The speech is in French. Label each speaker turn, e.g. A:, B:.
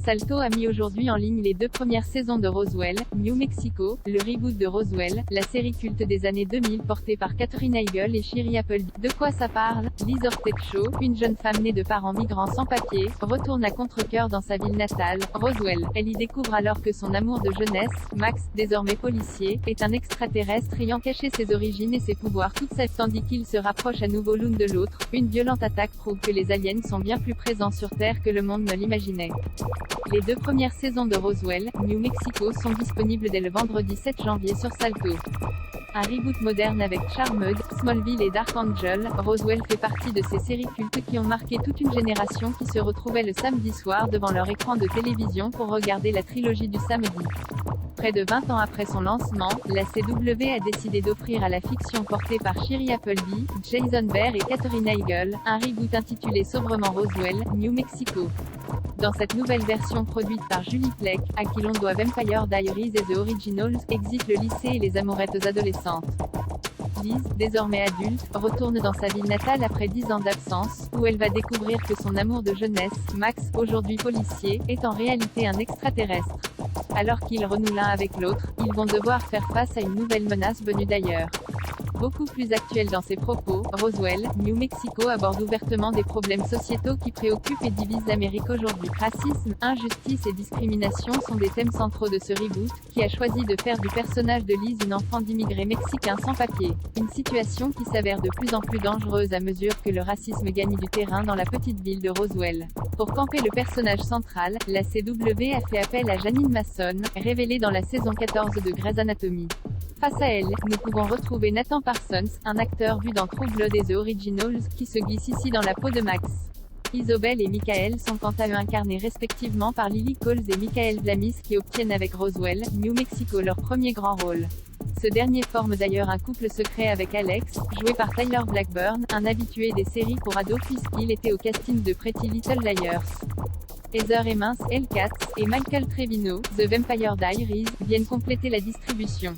A: Salto a mis aujourd'hui en ligne les 2 premières saisons de Roswell, New Mexico, le reboot de Roswell, la série culte des années 2000 portée par Katherine Heigl et Shiri Apple. De quoi ça parle? Liz Ortecho, une jeune femme née de parents migrants sans papier, retourne à contre-cœur dans sa ville natale, Roswell. Elle y découvre alors que son amour de jeunesse, Max, désormais policier, est un extraterrestre ayant caché ses origines et ses pouvoirs toute sa vie. Tandis qu'ils se rapprochent à nouveau l'une de l'autre, une violente attaque prouve que les aliens sont bien plus présents sur Terre que le monde ne l'imaginait. Les 2 premières saisons de Roswell, New Mexico sont disponibles dès le vendredi 7 janvier sur Salto. Un reboot moderne avec Charmed, Smallville et Dark Angel, Roswell fait partie de ces séries cultes qui ont marqué toute une génération qui se retrouvait le samedi soir devant leur écran de télévision pour regarder la trilogie du samedi. Près de 20 ans après son lancement, la CW a décidé d'offrir à la fiction portée par Shiri Appleby, Jason Behr et Katherine Heigl, un reboot intitulé sobrement Roswell, New Mexico. Dans cette nouvelle version produite par Julie Plec, à qui l'on doit Vampire Diaries et The Originals, existe le lycée et les amourettes adolescentes. Liz, désormais adulte, retourne dans sa ville natale après 10 ans d'absence, où elle va découvrir que son amour de jeunesse, Max, aujourd'hui policier, est en réalité un extraterrestre. Alors qu'ils renouent l'un avec l'autre, ils vont devoir faire face à une nouvelle menace venue d'ailleurs. Beaucoup plus actuel dans ses propos, Roswell, New Mexico aborde ouvertement des problèmes sociétaux qui préoccupent et divisent l'Amérique aujourd'hui. Racisme, injustice et discrimination sont des thèmes centraux de ce reboot, qui a choisi de faire du personnage de Liz une enfant d'immigrés mexicains sans papier. Une situation qui s'avère de plus en plus dangereuse à mesure que le racisme gagne du terrain dans la petite ville de Roswell. Pour camper le personnage central, la CW a fait appel à Janine Mason, révélée dans la saison 14 de Grey's Anatomy. Face à elle, nous pouvons retrouver Nathan Parsons, un acteur vu dans True Blood et The Originals, qui se glisse ici dans la peau de Max. Isobel et Michael sont quant à eux incarnés respectivement par Lily Coles et Michael Blamis qui obtiennent avec Roswell, New Mexico leur premier grand rôle. Ce dernier forme d'ailleurs un couple secret avec Alex, joué par Tyler Blackburn, un habitué des séries pour ados puisqu'il était au casting de Pretty Little Liars. Heather Emmons, Elle Katz, et Michael Trevino, The Vampire Diaries, viennent compléter la distribution.